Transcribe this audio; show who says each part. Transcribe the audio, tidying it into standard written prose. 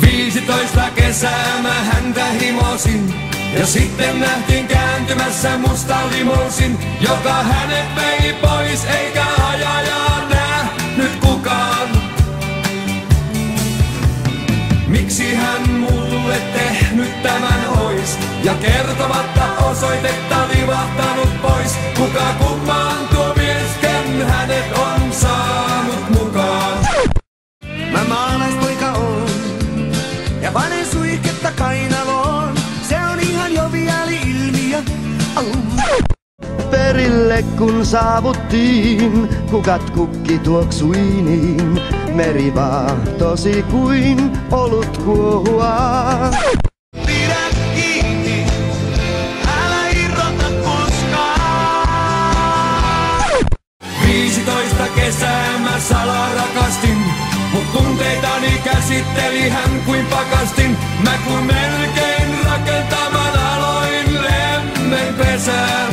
Speaker 1: 15 kesää mä häntä himosin. Ja sitten nähtiin kääntymässä musta limousin, joka hänet vei pois, eikä ajajaa nähnyt kukaan. Miksi hän mulle tehnyt tämän ois? Ja kertomatta osoitetta livahtanut pois. Kuka kummaan tuo mies, ken hänet on saanut mukaan?
Speaker 2: Mä maalaispoika oon ja panen suihketta kainaloon. Se on ihan joviaali ilmiö.
Speaker 3: Perille kun saavuttiin, kukat kukki tuoksui niin. Meri vaahtosi kuin olut kuohua.
Speaker 2: Pidä kiinni, älä irrota koskaan.
Speaker 1: 15 kesää mä salaa rakastin, mut tunteitani käsitteli hän kuin pakastin. Mä kun melkein rakentamaan aloin lemmenpesää.